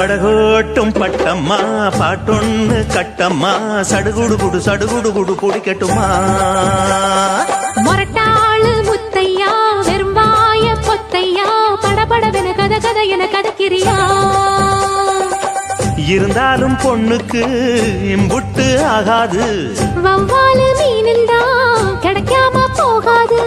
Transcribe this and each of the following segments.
படகோட்டும் பட்டம்மா பாட்டொன்னு கட்டம்மா சடுகுடு குடு பிடிக்கட்டுமா மொரட்டாளு முத்தையா வெறும்பாய பொத்தையா படபடவென கத என கதக்கிறியா இருந்தாலும் பொண்ணுக்கு இம்புட்டு ஆகாது வவ்வாலு மீனில் தான் கிடைக்காம போகாது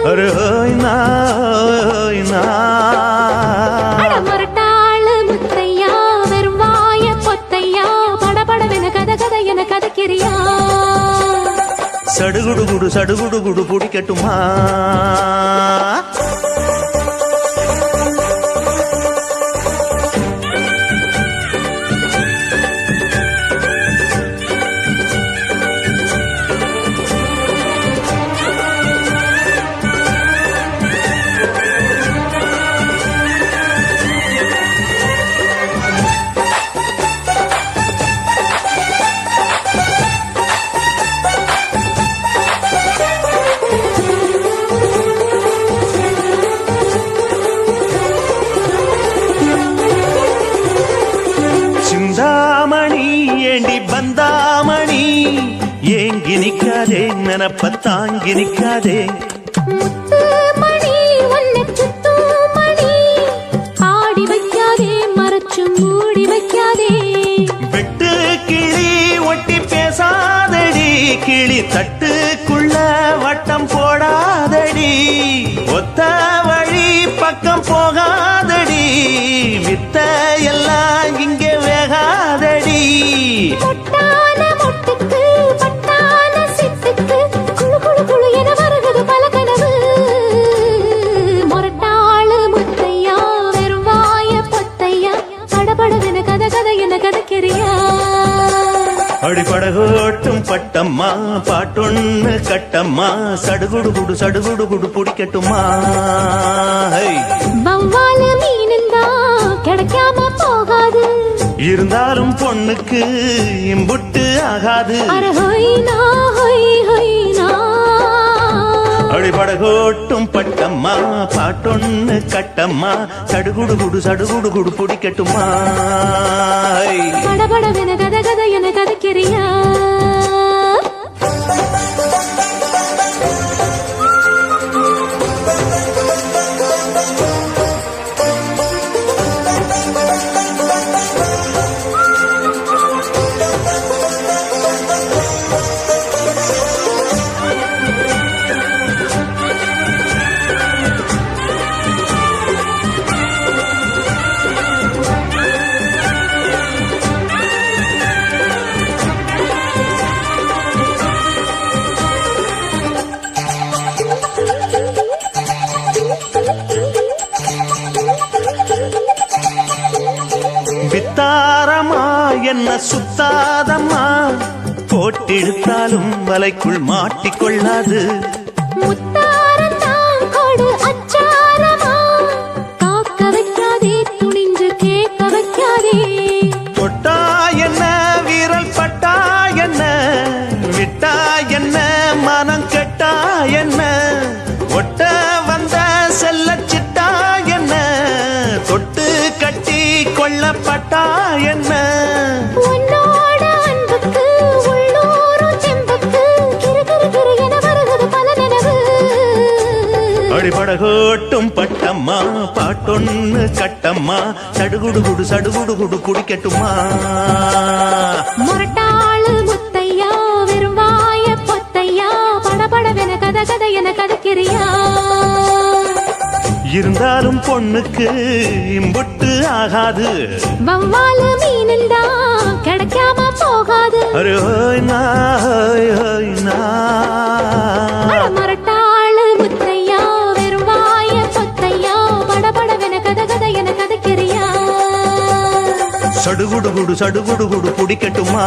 மொரட்டாளு முத்தையா வெறும்பாய பொத்தையா படபடவென கத என கதக்கிறியா சடுகுடு குடு பிடிக்கட்டுமா சிந்தாமணி ஏண்டி பந்தாமணி ஏங்கி நிக்காதே நினப்ப தாங்கி நிக்காதே மணி ஒன்ன சுத்தமணி ஆடி வைக்காதே மறைச்சு மூடி வைக்காதே வெட்டு கிளி ஒட்டி பேசாதடி கிளி தட்டுக்குள்ள வட்டம் போடாதடி ஒத்த வழி பக்கம் போகாதடி வித்த எல்லாம் இங்கே வேகாதடி பொட்டான மொட்டுக்கு பட்டான சிட்டுக்கு குழு என வருகிறது பல கனவு மொரட்டாளு முத்தையா வெறும் வாய பொத்தையா படபடவென கத என கதக்கிறியா அடிப்படகோட்டும் பட்டம்மா பாட்டொன்னு கட்டம்மா சடுகுடு குடு பிடிக்கட்டுமா வவ்வாலு மீனில் தான் கிடைக்காம போகாது இருந்தாலும் பொண்ணுக்கு இம்புட்டு ஆகாது அடிபடகோட்டும் பட்டம்மா பாட்டொன்னு கட்டம்மா சடுகுடு குடு பிடிக்கட்டுமா படபடவென கத என கதக்கிறியா வித்தாரமா என்ன சுத்தாதம்மா போட்டிடுத்தாலும் வலைக்குள் மாட்டிக்கொள்ளாது தொட்டா என்ன வீரல் பட்டா என்ன விட்டா என்ன மனம் கெட்டா என்ன ஒட்ட வந்த செல்ல சிட்டா என்ன தொட்டு கட்டி கொள்ளப்பட்டா என்ன அடிபடகோட்டும் பட்டம்மா பாட்டொன்னு கட்டம்மா சடுகுடு குடு பிடிக்கட்டுமா மொரட்டாளு முத்தையா வெறும் வாய பொத்தையா படபடவென கத என கதக்கிறியா இருந்தாலும் பொண்ணுக்கு இம்புட்டு ஆகாது வவ்வாலு மீனில் தான் கிடைக்காம போகாது மொரட்டாளு முத்தையா வெறும் வாய பொத்தையா படபடவென கத என கதக்கிறியா சடுகுடு குடு பிடிக்கட்டுமா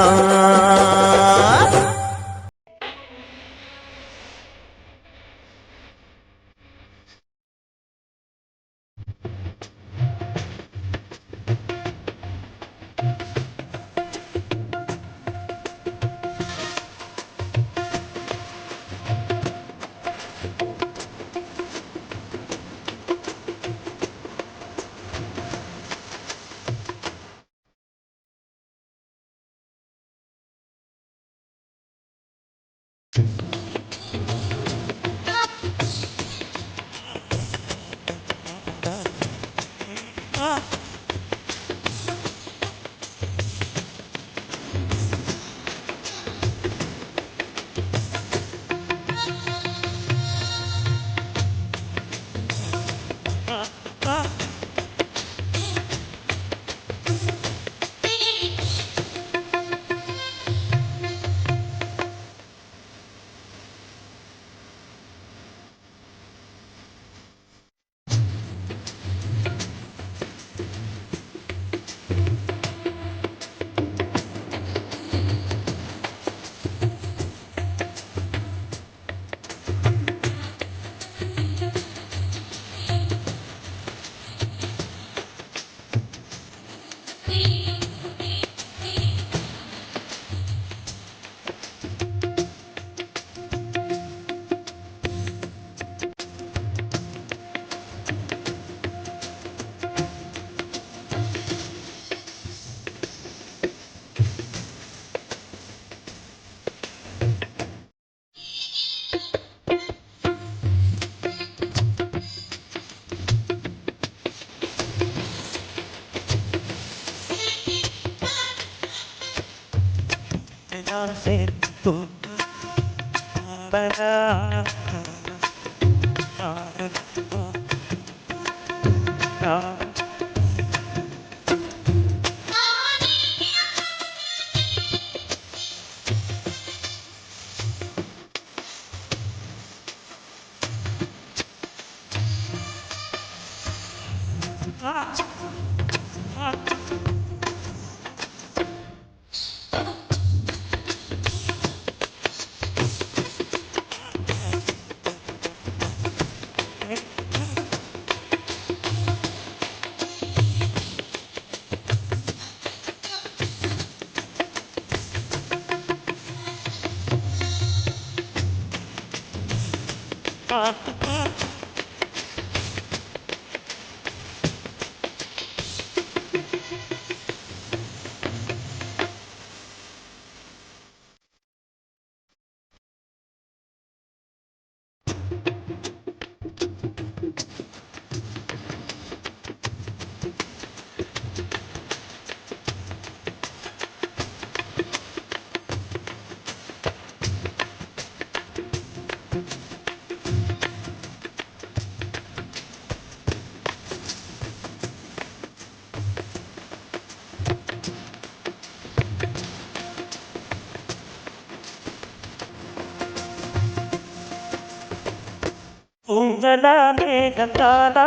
உங்களாலே கந்தானா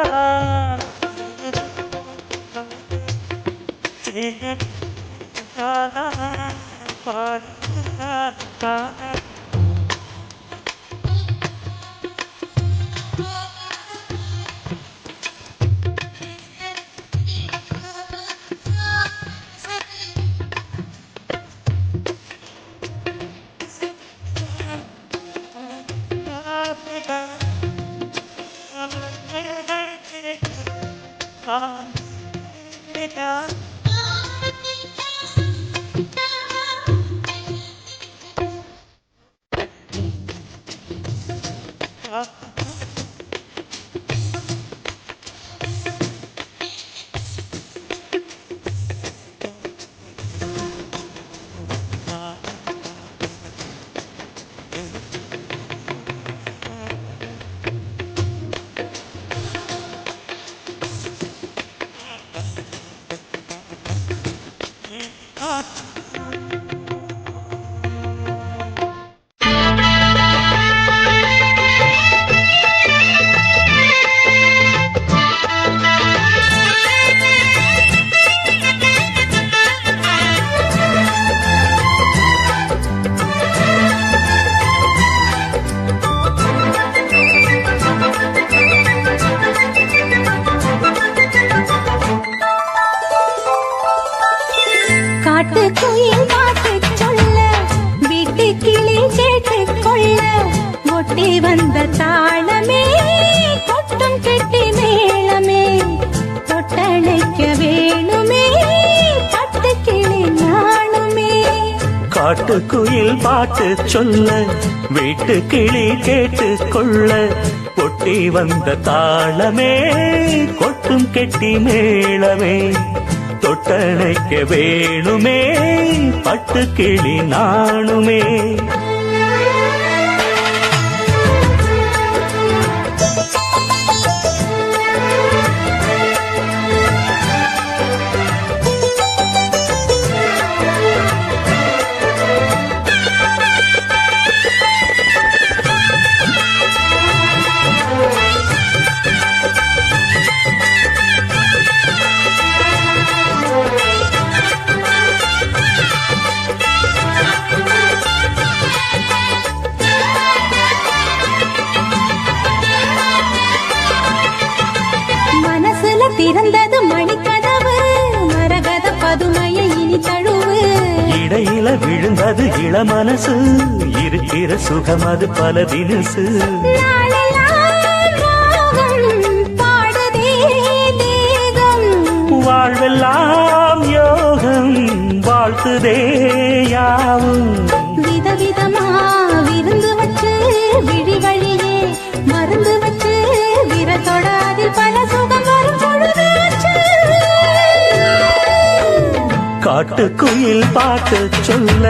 காட்டுக்குயில் பாட்டுச் சொல்ல வீட்டுக்கிளி கேட்டுக் கொள்ள ஒட்டி வந்த தாளமே கொட்டும் கெட்டி மேளமே தொட்டணைக்க வேணுமே பட்டுக்கிளி நாணுமே காட்டுக்குயில் பாட்டு சொல்ல வீட்டு கிளி கேட்டு கொள்ள ஒட்டி வந்த தாளமே கொட்டும் கெட்டி மேளமே தொட்டணைக்க வேணுமே பட்டு கிளி நாணுமே. திறந்தது மணிக்கதவு மரகத பதுமையை இனி தழுவு இடையில விழுந்தது இளமனசு இருக்கிற சுகம் அது பல தினசு பாடுதே தேகம் வாழ்வெல்லாம் யோகம் வாழ்த்துதே யாவும் விதவிதமா விருந்து வச்சு விழி வழியே மருந்து வச்சு விரத்தோட அதில் பல சுகம் வரும் பொழுதாச்சு. காட்டுக்குயில் பாட்டு சொல்ல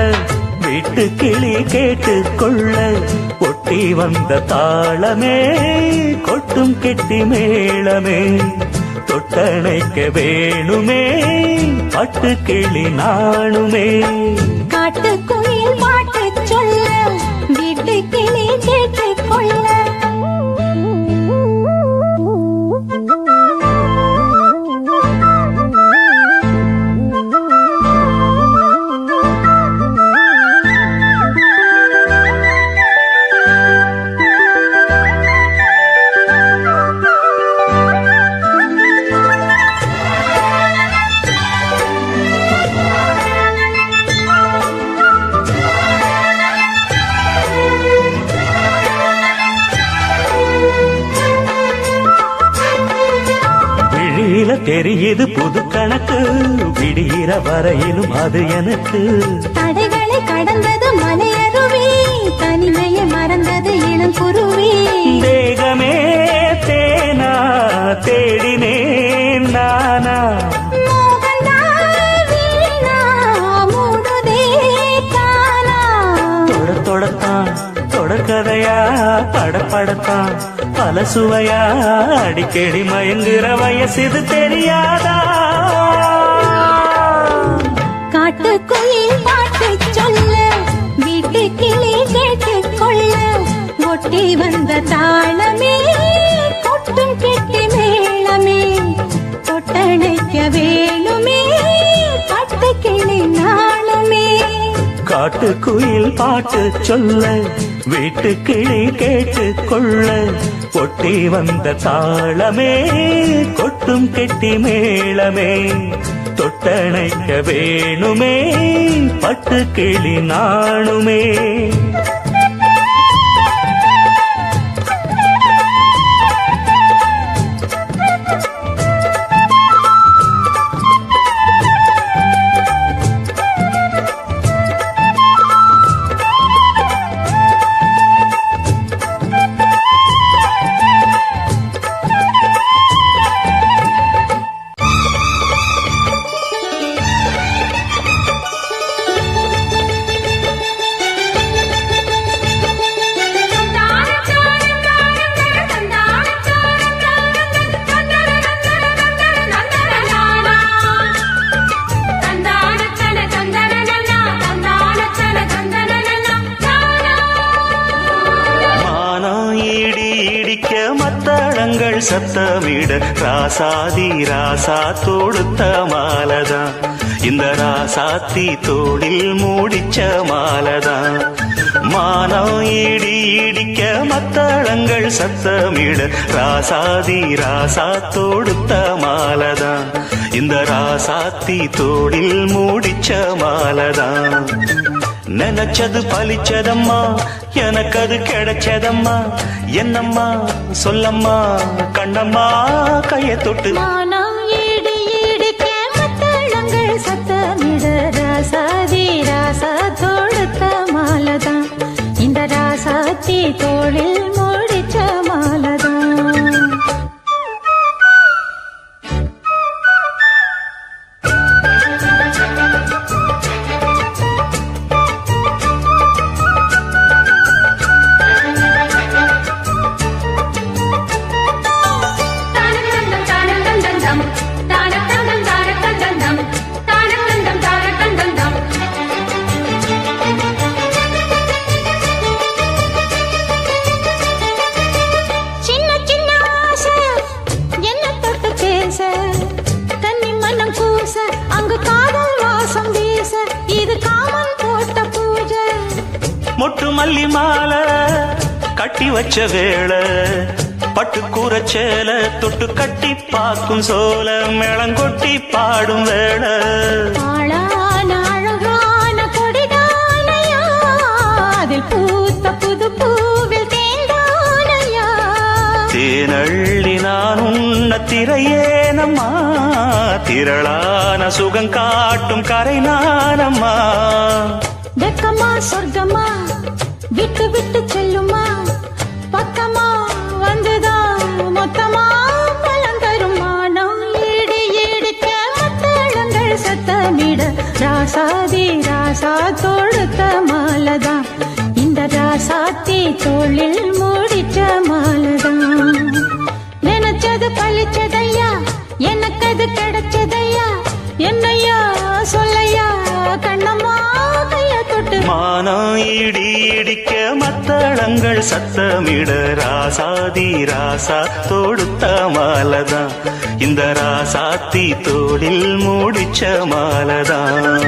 வீட்டு கிளி கேட்டு கொள்ள ஒட்டி வந்த தாளமே கொட்டும் கெட்டி மேளமே தொட்டணைக்க வேணுமே பட்டு கிளி நாணுமே. காட்டுக்குயில் பாட்டு சொல்ல வீட்டு கிளி கேட்டு கொள்ள தெரியுது புது கணக்கு விடுகிற வரையிலும் அது எனக்கு தடைகளை கடந்தது மலையருவி தனிமையை மறந்தது இளம் குருவி தேகமே தேனா தேடினேன் நானா தொடத்தான் தொடர்கதையா படப்படத்தான் பல சுவையா அடிக்கடி மயங்குற வயசு தெரியாதா. காட்டுக்குயில் பாட்டு சொல்ல வீட்டு கிளி கேட்டு கொள்ள ஒட்டி வந்த தாளமே கொட்டும் கெட்டி மேளமே தொட்டணைக்க வேணுமே பட்டு கிளி நாளுமே. காட்டுக்குயில் பாட்டு சொல்ல வீட்டு கிளி கேட்டு கொள்ள ஒட்டி வந்த தாளமே கொட்டும் கெட்டி மேளமே தொட்டணைக்க வேணுமே பட்டு கிளி நாணுமே. மத்தளங்கள் சத்தமிட ராசாதி ராசா தொடுத்த மாலதான் இந்த ராசாத்தி தோளில் மூடிச்ச மாலதான். மானம் இடி இடிக்க மத்தளங்கள் சத்தமிட ராசாதி ராசா தொடுத்த மாலதான் இந்த ராசாத்தி தோளில் மூடிச்ச மாலதான். நினைச்சது பலிச்சதம்மா எனக்கு அது கிடைச்சதம்மா என்னம்மா சொல்லம்மா கண்ணம்மா கையை தொட்டு மானம் இடி இடிக்க மத்தளங்கள் சத்தமிட ராசாதி ராசா தோடு ராசாத்தி தோளில் முடிச்ச மாலதான். மொட்டு மல்லி மாலை கட்டி வச்ச வேளை பட்டுக்கூற சேல தொட்டு கட்டி பார்க்கும் சோல மேளங்கொட்டி பாடும் வேளை அழகான கொடிதானையா அதில் பூத்த புது பூவில் தேந்தானையா தேனள்ளி நான் உன்ன திரையேனம்மா திரளான சுகம் காட்டும் கரை நானம்மா வெக்கமா சொர்க்கமா விட்டு விட்டு செல்லுமா பக்கமா வந்துதான் மொத்தமா பலம் தருமானம் ஈடு ஈடுக்க மத்தளங்கள் சத்தமிட ராசாதி ராசா தொடுத்த மாலதான் இந்த ராசாத்தி தோளில் முடிச்ச மாலதான். நினைச்சது பழிச்சதையா எனக்கு அது கிடைச்சதையா என்னையா சொல்லையா கண்ணம்மா கைய தொட்டு மானம் இடி இடிக்க மத்தளங்கள் சத்தமிட ராசாதி ராசா தொடுத்த மாலதான் இந்த ராசாத்தி தோளில் முடிச்ச மாலதான்.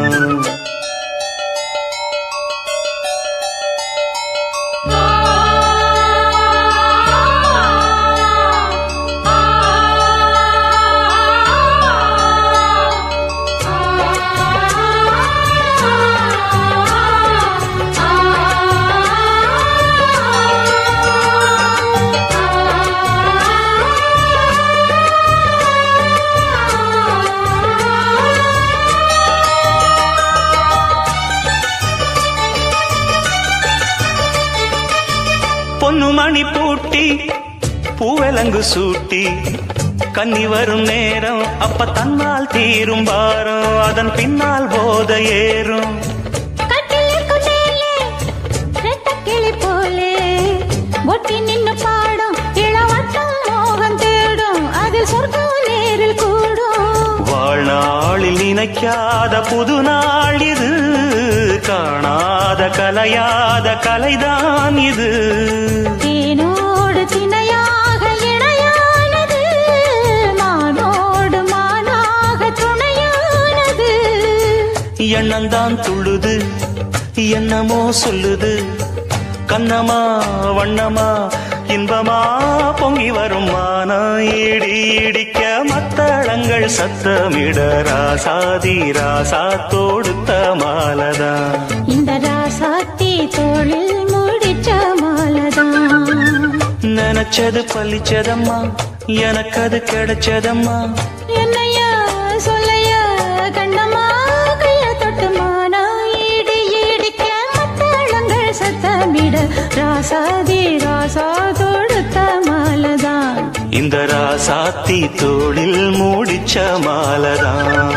பொன்னு மணி பூட்டி பூவலங்கு சூட்டி கன்னி வரும் நேரம் அப்ப தன்னால் தீரும் பாரம் அதன் பின்னால் போத ஏறும் கிளி போலே ஒட்டி நின்னு பாடும் இளவட்டம் மோகம் தேடும் அது சொர்க்கம் நேரில் கூடும். வாழ்நாளில் நினைக்காத புது நாள் இது காணாத கலையாத கலைதான் இது தேனோடு திணையாக இணையானது மானோடு மானாக துணையானது. எண்ணந்தான் துள்ளுது என்னமோ சொல்லுது கண்ணமா வண்ணமா இன்பமா பொங்கி வரும் மானா இடி இடிக்க மத்தளங்கள் சத்தமிட ராசாதி ராசா தொடுத்த மாலதான் இந்த ராசாத்தி தோளில் முடிச்ச மாலதான். நினைச்சது பழிச்சதம்மா எனக்கு அது கிடைச்சதம்மா என்னையா சொல்லையா கண்ணம்மா கைய தொட்டு மானா ஈடு ஈடிக்க மத்தளங்கள் சத்தமிட ராசாதி ராசா தொடுத்த மாலதான் இந்த ராசாத்தி தோளில் முடிச்ச மாலதான்.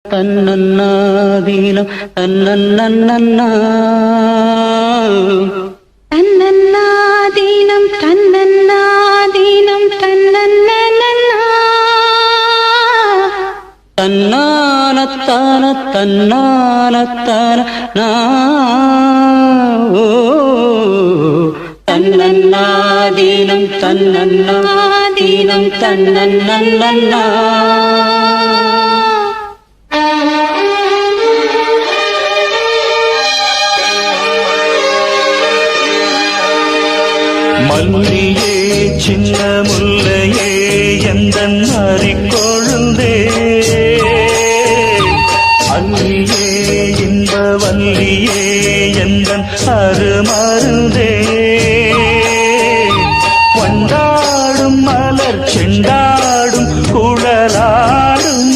தன்னன்னாதீனம் தன்னன்னா தன்னன்னாதீனம் தன்னன்னாதீனம் தன்னன்னா தன்னானத்தான தன்னானத்தான தன்னன்னாதீனம் தன்னன்னாதீனம் தன்னன்னா மல்லியே சின்ன முல்லையே எந்தன் அறிக்கொழுந்தே அல்லியே இன்ப வல்லியே எந்தன் அருமருந்தே வண்டாடும் மலர் செண்டாடும் குழலாடும்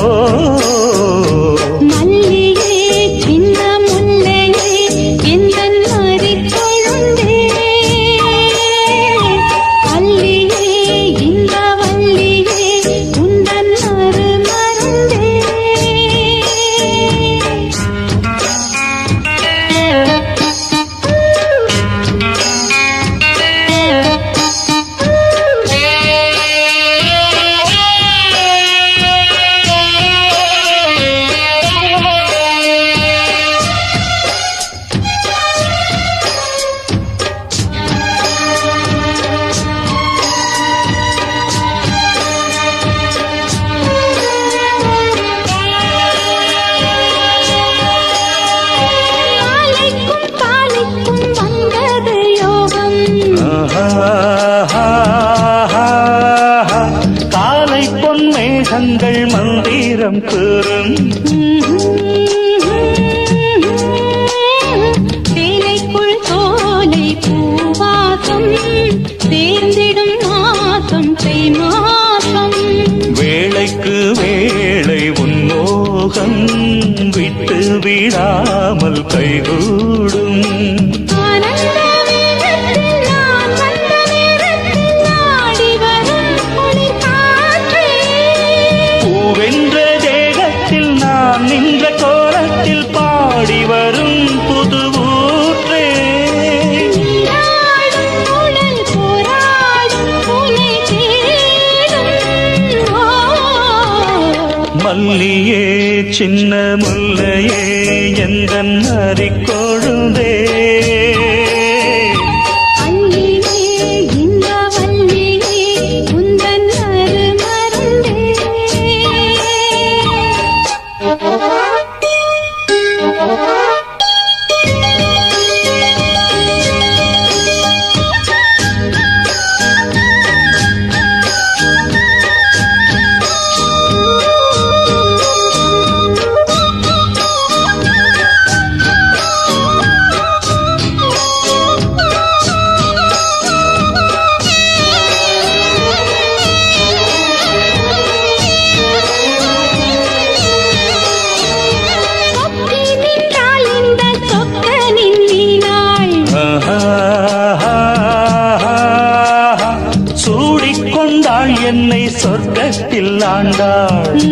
ஓ மல்லியே சின்ன முல்லையே எந்தன் அறிக்கொழுந்தே அல்லியே இன்ப வல்லியே உந்தன் அருமருந்தே காலை பொன்மேகங்கள் மந்திரம் கூறும் சேலைக்குள் சோலை பூவாசம் சேர்ந்திடும் மாசம் தை மாசம் வேளைக்கு வேளை உன்மோகம் விட்டு விடாமல் கைகூடும் ஆனந்த வேகத்தில் நான் வந்த நேரத்தில் ஆடி வரும் குளிர் காற்றே பூவென்ற தேகத்தில் நான் நின்ற கோலத்தில் பாடி வரும் புது ஊற்றே நீராடும் உடல் போராடும் உனை தேடும் மல்லியே சின்ன முல்லையே எந்தன் அறிக்கொழுந்தே அல்லியே இந்த வல்லியே உந்தன் அருமருந்தே சொக்கி நின்றாள் இந்த சொக்கனின் வீணாள் சூடிக்கொண்டாள் என்னை சொர்க்கத்தில் ஆண்டாள்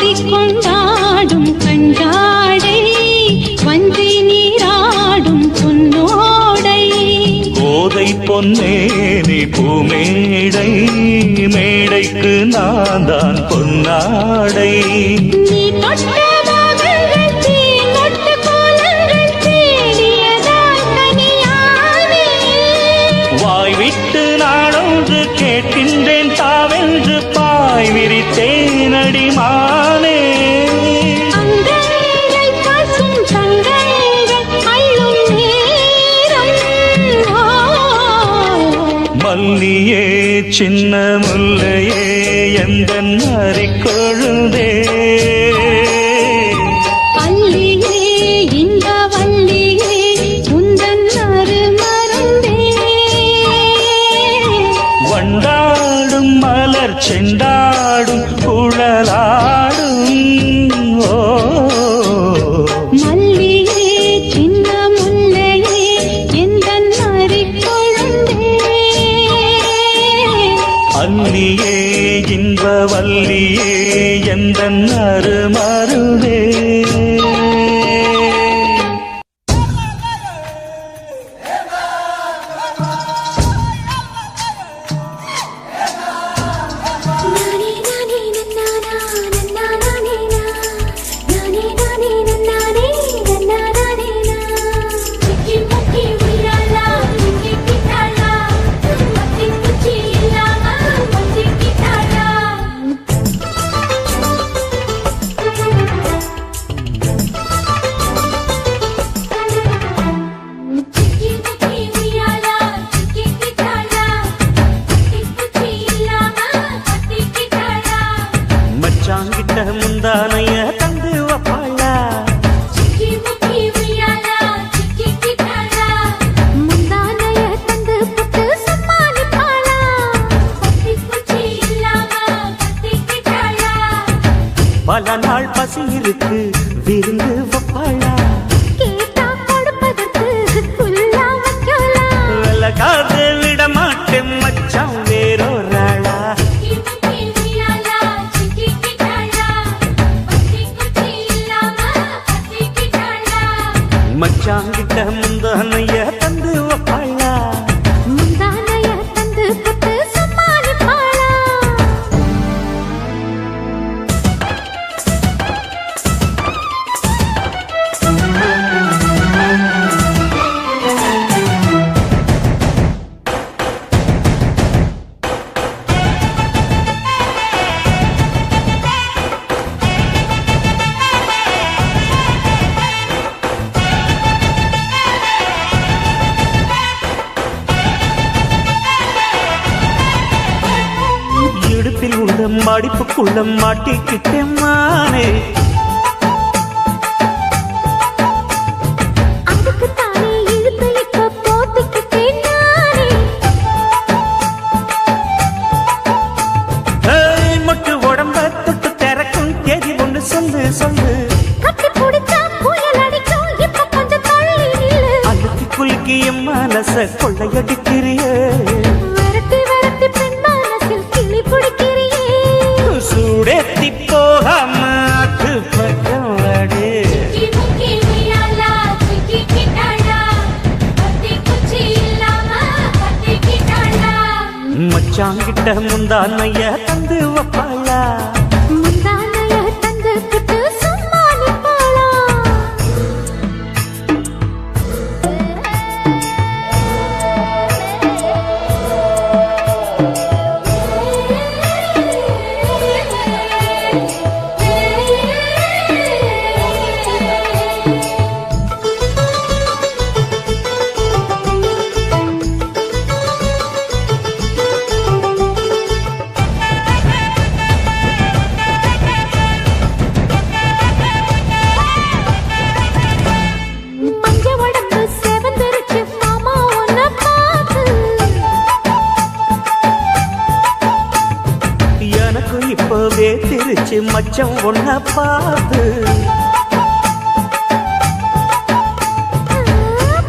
வாரிக்கொண்டாடும் கண்டாடை வஞ்சி நீராடும் பொன்னோடை கோதை பொன்னேனி பூமேடை மேடைக்கு நான் தான் பொன்னாடை நீ தொட்ட பாகங்கள் தீங்கொட்டு கோலங்கள் தேடியதால் கனியானே வாய் விட்டு நாடொன்று கேட்கின்றேன் தாவென்று பாய் விரித்தேன் அடிமானே அங்கங்கள் பசும் தங்கங்கள் அள்ளும் நேரம் மல்லியே சின்ன முல்லையே எந்தன் அறிக்கொழுந்தே அல்லியே இந்த வல்லியே உந்தன் அருமருந்தே வண்டாடும் மலர் செண்டாடும் குழலாடும் ஓ மல்லியே சின்ன முல்லையே எந்தன் அறிக்கொழுந்தே அல்லியே எந்த அருமருவே நானே நானே நன்னானா நன்னானே நானே நானே நன்னானே நன்னானே சிக்கி முக்கி உயிராலா சிக்கி கிட்டாலா மத்தி குச்சி இல்லாம மத்தி கிட்டாலா சிக்கி முக்கி உயிராலா சிக்கி கிட்டாலா மத்தி குச்சி இல்லாம மத்தி கிட்டாலா மச்சாங்கிட்ட முந்தானைய தந்து வப்பாளா சிக்கி முக்கி உயிராலா சிக்கி கிட்டாலா முந்தானைய தந்து புட்டு சம்மானிப்பாளா மத்தி குச்சி இல்லாம மத்தி கிட்டாலா பல நாள் பசி இருக்கு விருந்து வப்பாளா கேட்டா கொடுப்பதற்கு புல்லா வைக்கலாம் விலகாது விட மாட்டேன் மச்சான் வேறொராளா சிக்கி முக்கி உயிராலா சிக்கி கிட்டாலா மத்தி குச்சி இல்லாம மத்தி கிட்டாலா மச்சாங்கிட்ட முந்தானைய தந்து வப்பாளா முந்தானைய தந்து புட்டு சம்மானிப்பாளா இடுப்பில் உள்ள மடிப்புக்குள்ள மாட்டிக்கிட்டேன் மானே அதுக்கு தானே இழுத்து இப்ப போத்திக்கிட்டேன் நானே ஏய், மொட்டு உடம்ப தொட்டு திறக்கும் தேதி ஒண்ணு சொல்லு சொல்லு கட்டி பிடிச்சா புயல் அடிக்கும் இப்ப கொஞ்சம் தள்ளி நில்லு அழுத்தி குலுக்கி என் மனச கொள்ளையடிக்கிறியே விரட்டி விரட்டி பெண் மனசில் கிளி பிடிக்கிறியே சூடேத்தி போகாம அது பக்கம் வாடு சிக்கி முக்கி உயிராலா சிக்கி கிட்டாலா மத்தி குச்சி இல்லாம மத்தி கிட்டாலா மச்சாங்கிட்ட முந்தானைய தந்து வப்பாளா முந்தானைய தந்து புட்டு சம்மானிப்பாளா மஞ்ச உடம்பு செவந்திருச்சு மாமா உன்னை பார்த்து எனக்கு இப்பவே திருச்சு மச்சம் ஒன்ன பார்த்து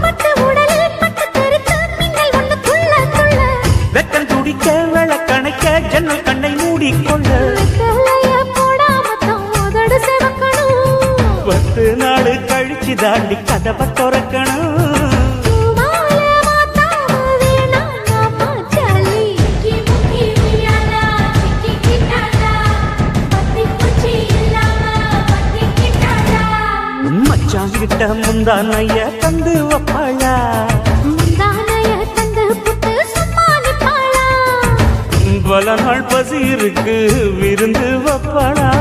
பட்டு உடலில் பட்டு தெறித்து மின்னல் ஒண்ணு துள்ள துள்ள வெக்கம் துடிக்க விளக்கணைக்க ஜன்னல் கண்ணை மூடிக்கொள்ள வெத்தலைய போடாம தான் உதடு சிவக்கணும் 10 நாள் கழிச்சு தாண்டி கதவை திறக்கணும் பூமால மாத்தாம வேணாம் நாம ஜாலி சிக்கி முக்கி உயிராலா சிக்கி கிட்டாலா மத்தி குச்சி இல்லாம மத்தி கிட்டாலா மச்சாங்கிட்ட முந்தானைய தந்து வப்பாளா முந்தானைய தந்து புட்டு சம்மானிப்பாளா பல நாள் பசி இருக்கு விருந்து வப்பாளா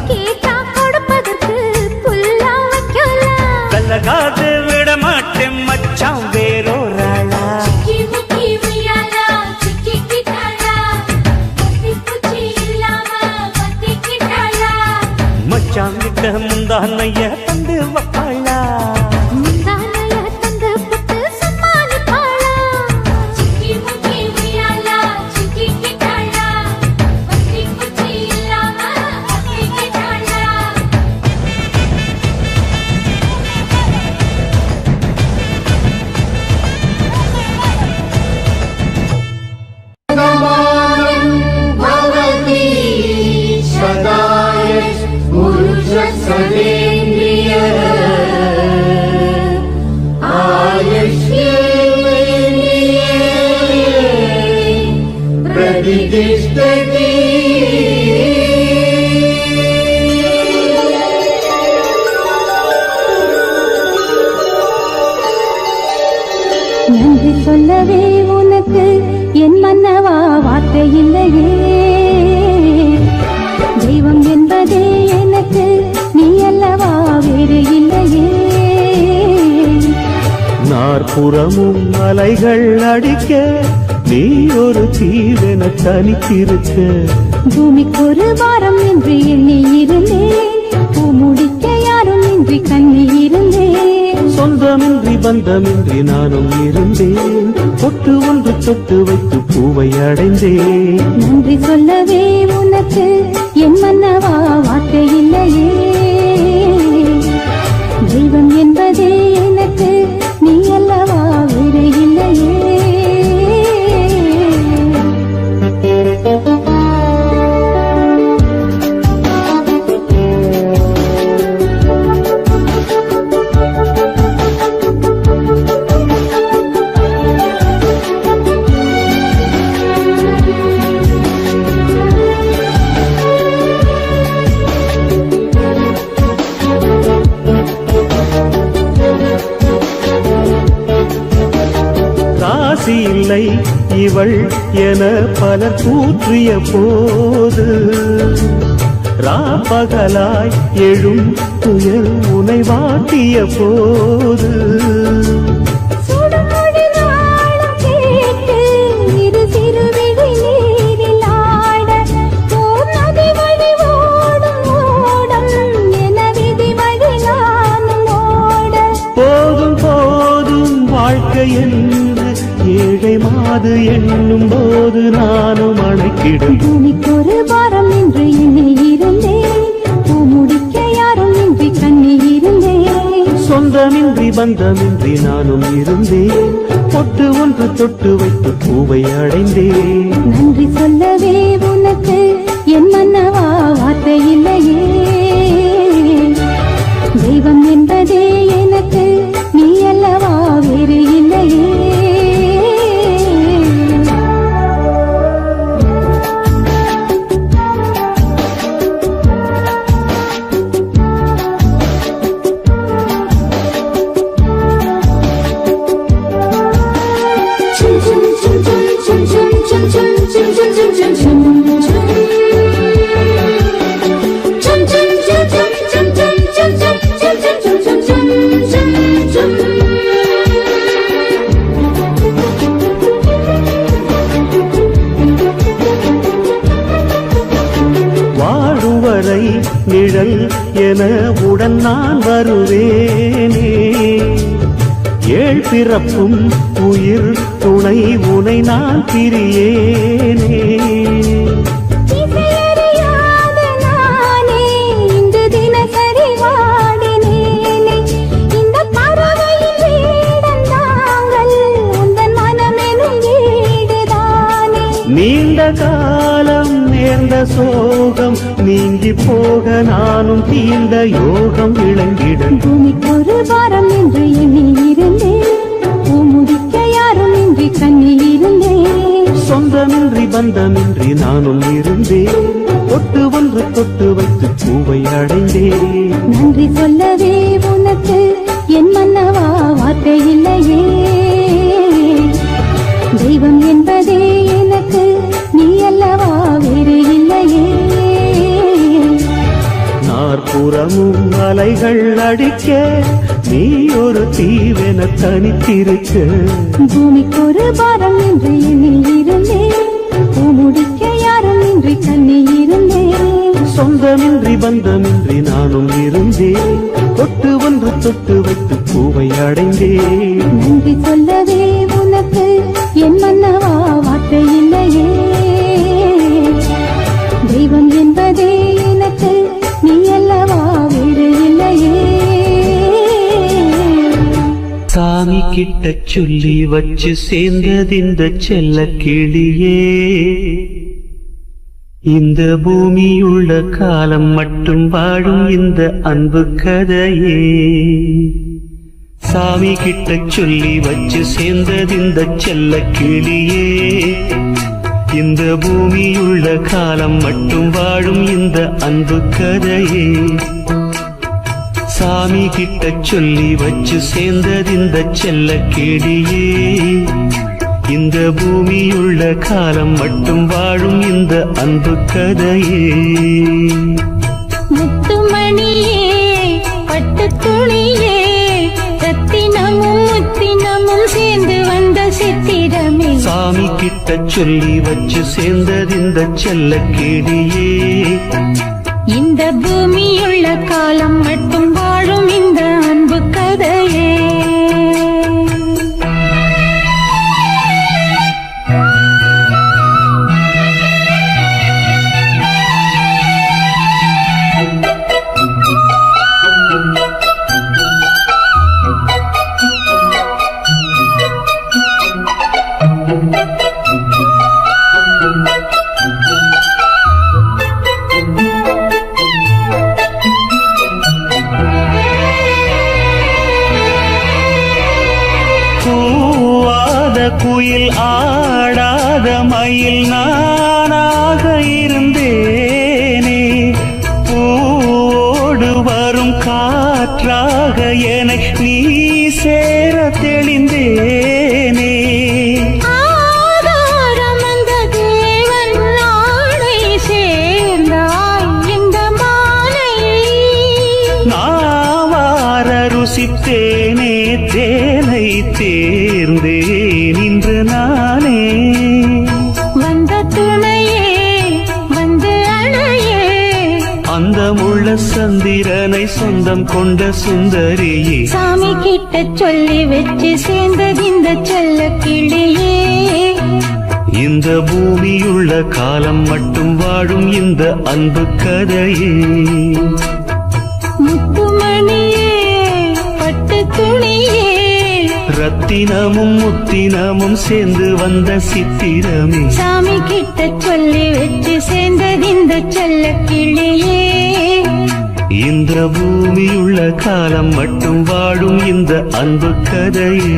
கேட்டா கொடுப்பதற்கு புல்லா வைக்கலாம் கலகாது விட மாட்டேன் மச்சான் வேறொராளா சிக்கி முக்கி உயிராலா சிக்கி கிட்டாலா மத்தி குச்சி இல்லாம மத்தி கிட்டாலா மச்சாங்கிட்ட முந்தானைய தந்து வப்பாளா முந்தானைய தந்து புட்டு சம்மானிப்பாளா சிக்கி முக்கி உயிராலா சிக்கி கிட்டாலா மத்தி குச்சி இல்லாம மத்தி கிட்டாலா भवति सदा सदेन्द्रिय आयुष्येन्द्रिये प्रतिष्ठति நன்றி சொல்லவே உனக்கு என் மன்னவா வார்த்தை இல்லையே தெய்வம் என்பதே எனக்கு நீ அல்லவா வேறு இல்லையே நாற்புறமும் அலைகள் அடிக்க நீ ஒரு தீவென தனித்திருக்க பூமிக்கு ஒரு வாரம் என்று எண்ணி இருந்தேன் பூ முடிக்க யாரும் இன்றி கண்ணி இருந்தேன் சொந்தமின்றி பந்தமின்றி நானும் இருந்தேன் தொட்டு ஒன்று தொட்டு வைத்து பூவை அடைந்தேன் நன்றி சொல்லவே உனக்கு என் மன்னவா வார்த்தை இல்லையே தெய்வம் என்பதே எனக்கு நீ அல்லவா வேறு இல்லையே ராசி இல்லை இவள் என பலர் கூற்றிய போது ராப்பகலாய் எழும் துயர் உனை வாட்டிய போது சுடுமொழி நாளும் கேட்டு இரு சிறுவிழி நீரில் ஆட ஓர் நதி வழி ஓடும் ஓடம் என விதி வழி நானும் ஓட போதும் போதும் வாழ்க்கை என்று ஏழை மாது எண்ணும் போது நானும் அணைக்கிடும் பூமிக்கு ஒரு வாரம் என்று எண்ணி இருந்தேன் பூ முடிக்க யாரும் இன்றி கண்ணி இருந்தேன் சொந்தமின்றி பந்தமின்றி நானும் இருந்தேன் தொட்டு ஒன்று தொட்டு வைத்து பூவை அடைந்தேன் நன்றி சொல்லவே உனக்கு என் மன்னவா வார்த்தை இல்லையே தெய்வம் என்பதே எனக்கு நீ அல்லவா வேறு இல்லையே வாழுவரை நிழல் என உடன் நான் வருவேனே ஏழ் பிறப்பும் உயிர் துணை உனை நான் பிரியேனே இசையறியாத நானே இன்று தினசரி வாடினேனே இந்த பறவையின் வேடம் தாங்கள் உந்தன் மனமெனும் வீடுதானே நீண்ட காலம் நேர்ந்த சோகம் நீங்கி போக நானும் தீண்ட யோகம் விளங்கிடும் பூமிக்கு ஒரு வாரம் என்று எண்ணி இருந்தேன் பூ முடிக்க யாரும் இன்றி கண்ணி இருந்தேன் சொந்தமின்றி பந்தமின்றி நானும் இருந்தேன் தொட்டு ஒன்று தொட்டு வைத்து பூவை அடைந்தேன் நன்றி சொல்லவே உனக்கு என் மன்னவா வார்த்தை இல்லையே தெய்வம் என்பதே எனக்கு நீ அல்லவா வேறு இல்லையே நாற்புறமும் அலைகள் அடிக்க நீ ஒரு தீவென தனித்திருக்க பூமிக்கு ஒரு வாரம் என்று எண்ணி இருந்தேன் பூ முடிக்க யாரும் இன்றி கண்ணி இருந்தேன் சொந்தமின்றி பந்தமின்றி நானும் இருந்தேன் தொட்டு ஒன்று தொட்டு வைத்து பூவை அடைந்தேன் நன்றி சொல்லவே உனக்கு என் மன்னவா வார்த்தை இல்லையே தெய்வம் என்பதே எனக்கு நீ அல்லவா வேறு இல்லையே சாமி கிட்ட சொல்லி வச்சு சேர்ந்தது இந்த செல்ல கிளியே இந்த பூமியுள்ள காலம் மட்டும் வாழும் இந்த அன்பு கதையே சாமி கிட்ட சொல்லி வச்சு சேர்ந்தது இந்த செல்ல கிளியே. இந்த பூமியுள்ள காலம் மட்டும் வாழும் இந்த அன்பு கதையே சாமி கிட்ட சொல்லி வச்சு சேர்ந்தது இந்த செல்ல கிளியே. இந்த பூமியுள்ள காலம் மட்டும் வாழும் இந்த அன்பு கதையே. முத்துமணியே பட்டு துணியே ரத்தினமும் முத்தினமும் சேர்ந்து வந்த சித்திரமே சாமி கிட்ட சொல்லி வச்சு சேர்ந்தது இந்த செல்ல கிளியே. இந்த பூமியுள்ள காலம் மட்டும் வாழும் இந்த அன்பு கதையே. குயில் ஆடாத மயில் நானாக இருந்தேனே பூவோடு வரும் காற்றாக என நீ சேர தெளிந்தேனே. ஆதாரம் அந்த தேவன் நாளை சேர்ந்தாய் இந்த மாலை நாவார ருசித்தேனே தேனை தேர்ந்தேன் இன்று நானே. வந்த துணையே வந்து அணையே அந்த முள்ள சந்திரனை சொந்தம் கொண்ட சுந்தரியே சாமி கிட்ட சொல்லி வச்சு சேர்ந்தது இந்த செல்ல கிளியே. இந்த பூமியுள்ள காலம் மட்டும் வாழும் இந்த அன்பு கதையே. முத்துமணியே பட்டு துணியே ரத்தினமும் முத்தினமும் சேர்ந்து வந்த சித்திரமே சாமி கிட்ட சொல்லி வச்சு சேர்ந்தது இந்த செல்ல கிளியே. இந்த பூமியுள்ள காலம் மட்டும் வாழும் இந்த அன்பு கதையே.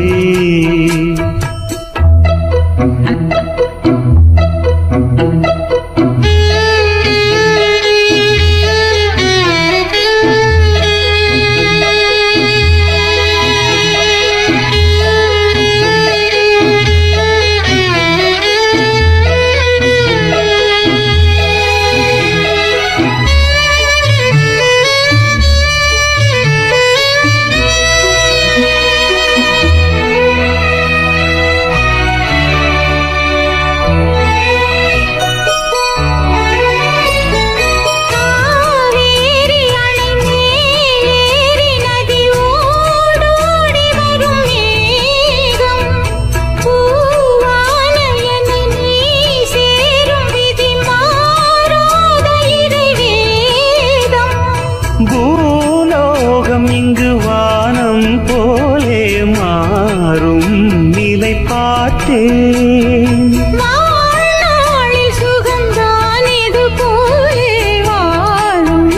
பூலோகம் இங்கு வானம் போலே மாறும் நிலை பார்த்தேன். வாழ்நாளில் சுகந்தான் இது போலே வாழும்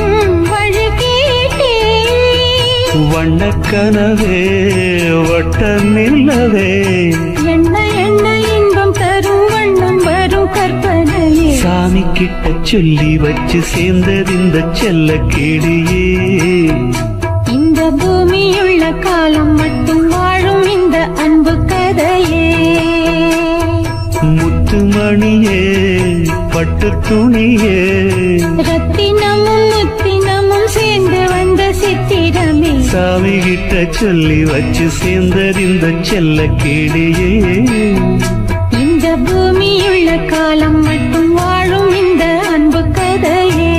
வழி கேட்டேன். வண்ணக்கனவே வட்ட நிலவே என்ன என்ன இன்பம் தரும் வண்ணம் வரும் கற்பனையே சாமி கிட்ட சொல்லி வச்சு சேர்ந்தது இந்த செல்ல கிளியே. இந்த பூமியுள்ள காலம் மட்டும் வாழும் இந்த அன்பு கதையே. முத்துமணியே பட்டு துணியே ரத்தினமும் முத்தினமும் சேர்ந்து வந்த சித்திரமே சாமி கிட்ட சொல்லி வச்சு சேர்ந்தது இந்த செல்ல கிளியே. இந்த பூமியுள்ள காலம் மட்டும் வாழும் இந்த அன்பு கதையே.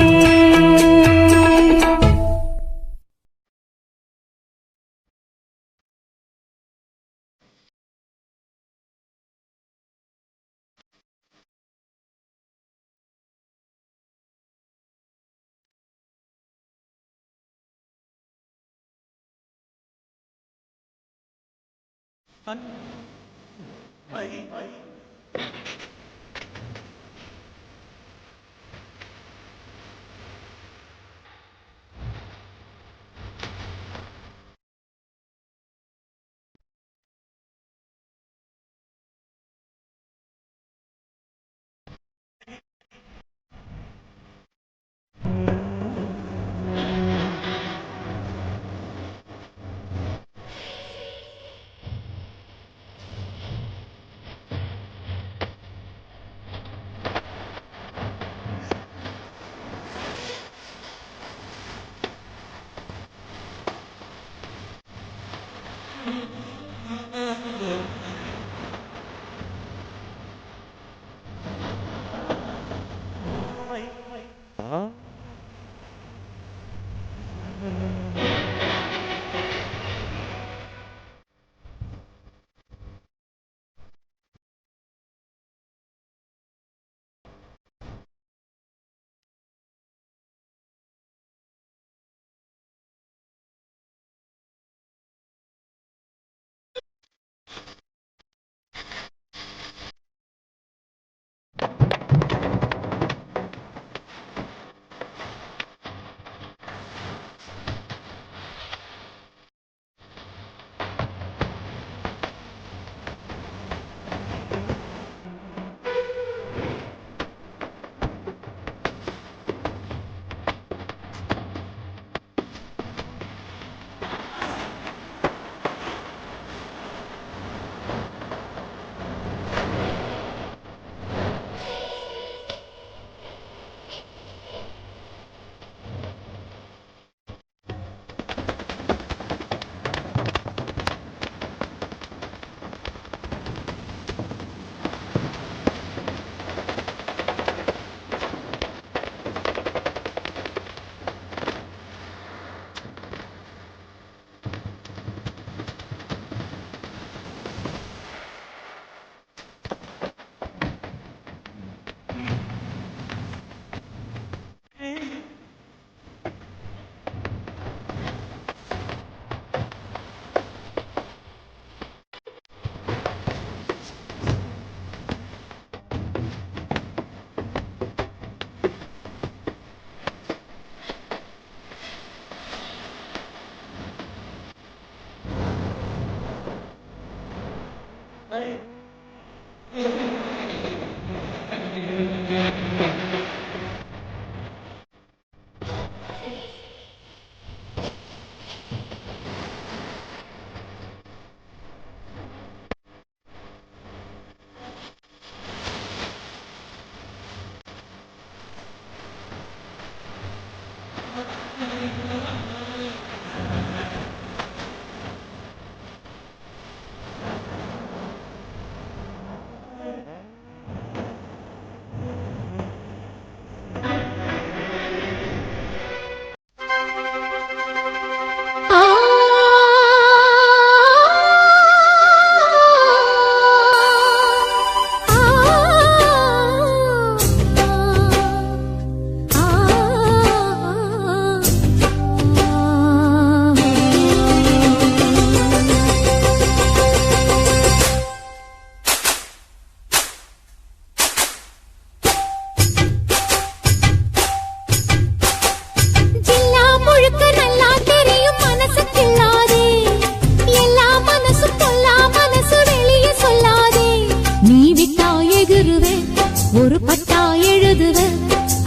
ஒரு பட்டா எழுதுவ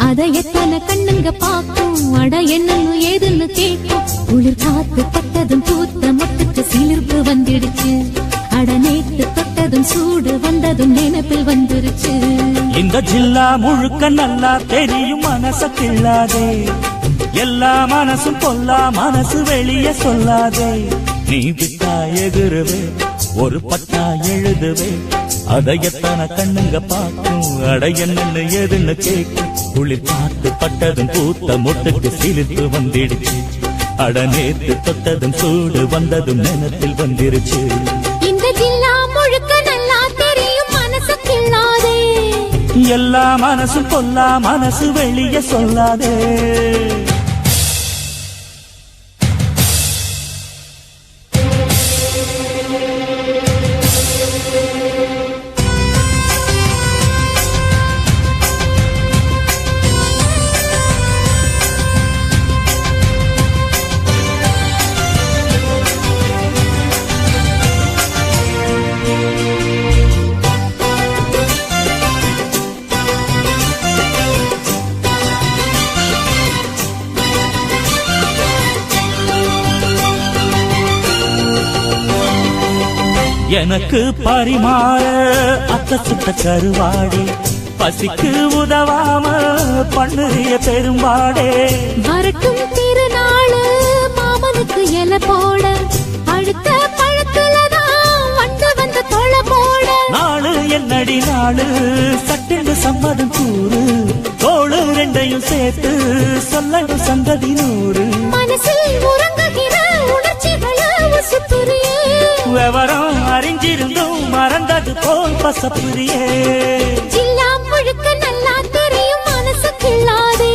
அத எத்தனை கண்ணுங்க பாக்கும் அட என்னன்னு ஏதுன்னு கேட்கும் குளிர் காத்து பட்டதும் பூத்த மொட்டுக்கு சிலிர்ப்பு வந்துடுச்சு அட நேத்து தொட்டதும் சூடு வந்ததும் நினைப்பில் வந்துருச்சு இந்த ஜில்லா முழுக்க நல்லா தெரியும் மனச கிள்ளாதே எல்லா மனசும் பொல்லா மனசு வெளியே சொல்லாதே நீ விட்டா எகுருவே ஒரு பட்டா எழுதுவே அத எத்தனை கண்ணுங்க பாக்கும் அட என்னன்னு எதுன்னு கேட்கும் குளிர் காத்து பட்டதும் பூத்த மொட்டுக்கு சிலிர்ப்பு வந்துடுச்சு அட நேத்து தொட்டதும் சூடு வந்ததும் நினைப்பில் வந்துருச்சு இந்த ஜில்லா முழுக்க நல்லா தெரியும் மனசு கிள்ளாதே எல்லா மனசும் பொல்லா மனசு வெளியே சொல்லாதே எனக்கு பரிமாற அத்த சுத்த கருவாடே பசிக்கு உதவாம பண்ணுறிய பெரும்பாடே வரட்டும் திருநாள் மாமனுக்கு எல போட அழுத்த பழத்த நாளு சட்டென்று சம்மதம் கூறு தோளு ரெண்டையும் சேர்த்து சொல்லணும் சந்ததி நூறு மனசில் உறங்குகிற உணர்ச்சிகள உசுப்புரியே விவரம் அறிஞ்சிருந்தும் மறந்தது போல் பசப்புரியே ஜில்லா முழுக்க நல்லா தெரியும் மனசு கிள்ளாதே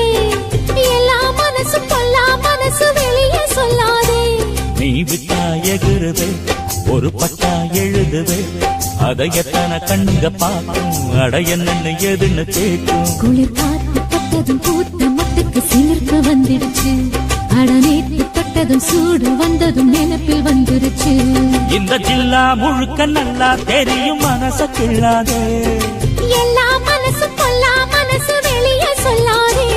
எல்லா மனசு பொல்லா மனசு வெளியே சொல்லாதே நீ விட்டா எகுருவே ஒரு பட்டா எழுதுவே அதை எத்தனை கண்ணுங்க பார்க்கும் அட என்னன்னு எதுன்னு கேட்கும் குளிர் காத்து தொட்டதும் பூத்த மொட்டுக்கு சிலிர்ப்பு வந்துடுச்சு அட நேத்து தொட்டதும் சூடு வந்ததும் நினைப்பில் வந்துருச்சு இந்த ஜில்லா முழுக்க நல்லா தெரியும் மனச கிள்ளாதே எல்லா மனசு பொல்லா மனசு வெளியே சொல்லாதே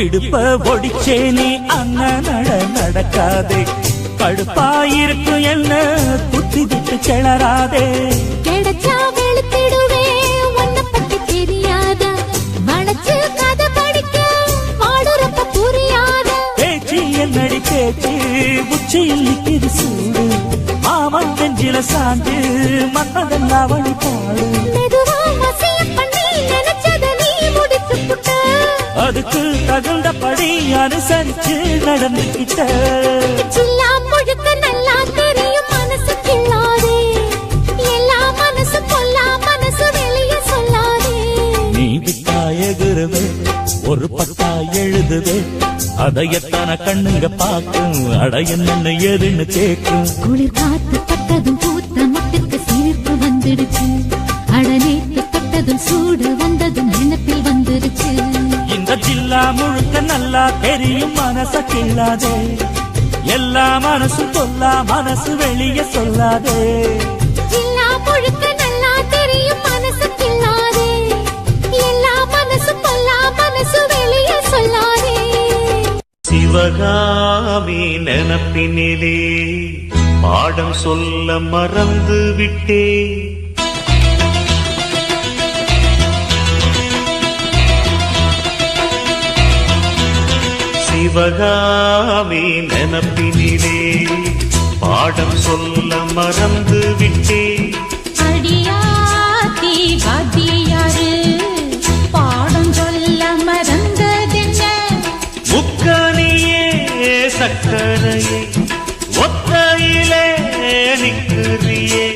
இடுப்ப ஒடிச்சே நீ அண்ணன் நடக்காதே கடுப்பாயிருக்கும் என்ன குத்தி விட்டு கிளறாதே கிடைச்சா வெளுத்திடுவே உன்னை பத்தி தெரியாதா வளைச்சு கதை படிக்க பாடுறப்ப புரியாத பேச்சு என்னடி பேச்சு உச்சியில் நிற்கிது சூடு மாமன் நெஞ்சில சாஞ்சு மன்னதெல்லாம் வழி பாடு மெதுவா வசிய பண்ணி நினைச்சத நீ முடிச்சு புட்ட அதுக்கு தகுந்தபடி அனுசரிச்சு நடந்துகிட்ட ஜில்லா முழுக்க நல்லா தெரியும் மனசு கிள்ளாதே எல்லா மனசு பொல்லா மனசு வெளியே சொல்லாதே நீ விட்டா எகுருவே ஒரு பட்டா எழுதுவே அதை எத்தனை கண்ணுங்க பார்க்கும் அட என்னன்னு எதுன்னு கேட்கும் குளிர் காத்து பட்டதும் பூத்த மொட்டுக்கு சிரிப்பு வந்துடுச்சு அட நேத்து தொட்டதும் சூடு வந்ததும் நினைப்பில் வந்துருச்சு இந்த ஜில்லா முழுக்க நல்லா தெரியும் மனச கிள்ளாதே எல்லா மனசும் பொல்லா மனசு வெளியே சொல்லாதே ஜில்லா முழுக்க நல்லா தெரியும் மனசு கிள்ளாதே எல்லா மனசு பொல்லா மனசு வெளியே சொல்லாதே சிவகாமி நினப்பினிலே பாடம் சொல்ல மறந்து விட்டே சிவகாமி நினப்பினிலே பாடம் சொல்ல மறந்து விட்டே அடியாத்தி வாத்தியாரு பாடம் சொல்ல மறந்ததென்ன முக்கனியே சக்கரையே ஒத்தையிலே நிற்கிறியே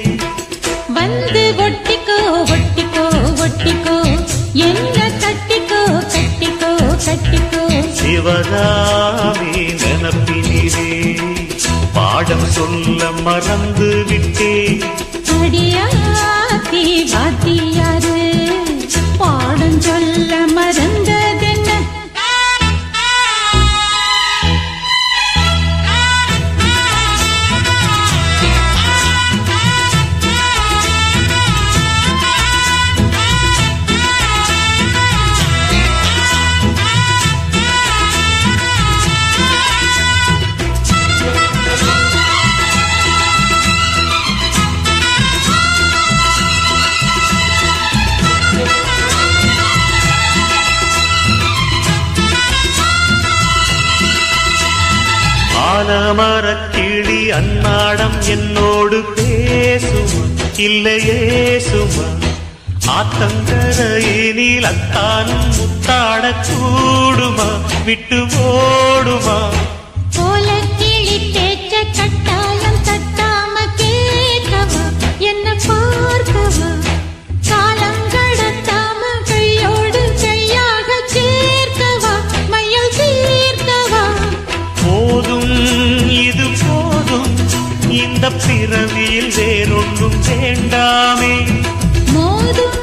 வந்து ஒட்டிக்கோ ஒட்டிக்கோ ஒட்டிக்கோ என்ன கட்டிக்கோ கட்டிக்கோ கட்டிக்கோ சிவகாமி நினப்பினிலே பாடம் சொல்ல மறந்து விட்டே அடியாத்தி வாத்தியாரு பாடம் சொல்ல மறந்ததென்ன ஆலமரக்கிளி அன்னாடம் என்னோடு பேசுமா இல்லையே சுமா ஆத்தங்கரையினில் அத்தானும் முத்தாட கூடுமா விட்டு ஓடுமா போல கிளி பேச்ச கட்டாயம் தட்டாம கேட்கவா என்ன பார்க்கவா காலம் கடத்தாம கையோடு கையாக சேர்க்கவா மையல் தீர்க்கவா போதும் இது போதும் இந்த பிறவியில் வேறொன்றும் வேண்டாமே மோதும்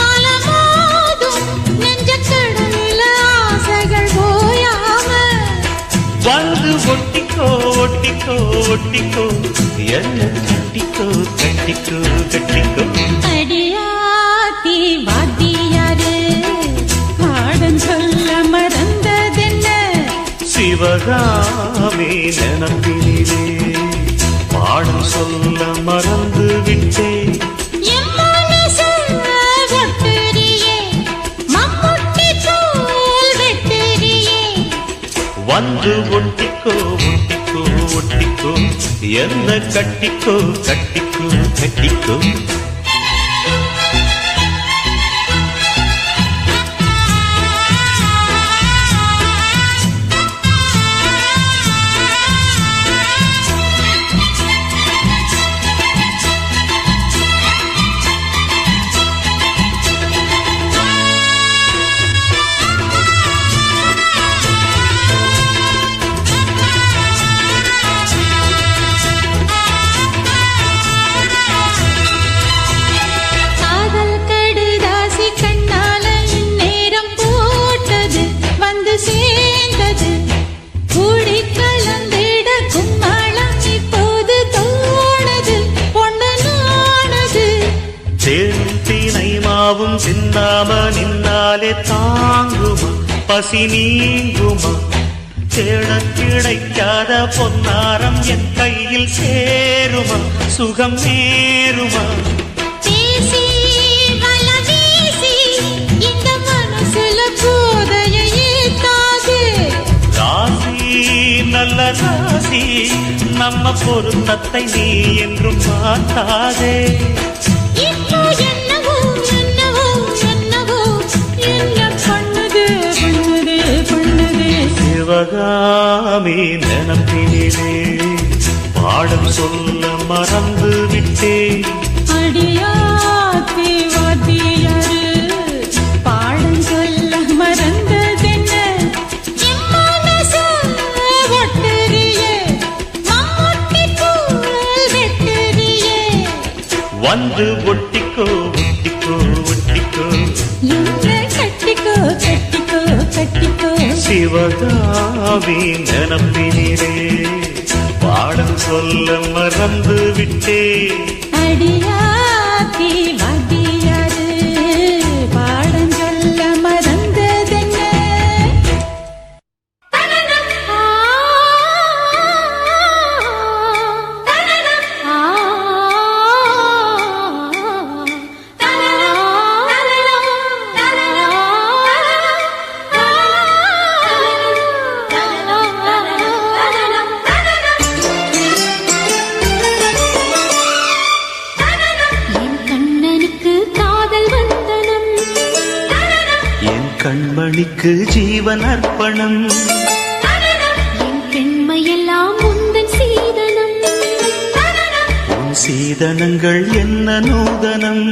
அலமோதும் நெஞ்சக் கடலில் ஆசைகள் போயாம வந்து ஒட்டிக்கோ ஒட்டி ஒட்டிக்கோ என்ன கட்டிக்கோ கட்டிக்கோ கட்டிக்கோ அடியாத்தி வாத்தியாரு பாடம் சொல்ல மறந்ததென்ன சிவகாமி நினப்பினிலே பாடம் சொல்ல மறந்து விட்டேன் என் மனசு ஒட்டுறியே மம்முட்டி தோல் வெட்டுறியே வந்து ஒட்டிக்கோ ஒட்டிக்கோ ஒட்டிக்கோ என்ன கட்டிக்கோ கட்டிக்கோ கட்டிக்கோ காதல் கடுதாசி கண்ணால இந்நேரம் போட்டது வந்து சேர்ந்தது கூடி கலந்திட கும்மாளம் இப்போது தோணது பொண்ணு நானது தேனும் தீனை மாவும் சிந்தாம நின்னாலே தாங்குமா பசி நீங்குமா தேட கிடைக்காத பொன்னாரம் என் கையில் சேருமா சுகம் நேருமா பேசி வல வீசி இந்த மனசுல போதையை ஏத்தாது ராசி நல்ல ராசி நம்ம பொருத்தத்தை நீ என்றும் மாட்டாதே இப்போ என்னவோ என்னவோ என்னவோ என்ன பண்ணுது பண்ணுது பண்ணுது சிவகாமி நினப்பினிலே பாடம் சொல்ல மறந்து விட்டேன் அடியாத்தி வாத்தியாரு பாடம் சொல்ல மறந்ததென்ன என் மனசு ஒட்டுறியே மம்முட்டி தோல் வெட்டுறியே வந்து ஒட்டிக்கோ ஒட்டிக்கோ ஒட்டிக்கோ என்ன கட்டிக்கோ கட்டிக்கோ கட்டிக்கோ சிவகாமி நினப்பினிலே பாடம் சொல்ல மறந்து விட்டேன் அடியாத்தி வாத்தியாரு பாடம் சொல்ல மறந்ததென்ன என் கண்ணனுக்கு காதல் வந்தனம் என் கண்மணிக்கு ஜீவன் அர்ப்பணம் என் பெண்மையெல்லாம் உந்தன் சீதனம் உன் சீதனங்கள் என்ன நூதனம்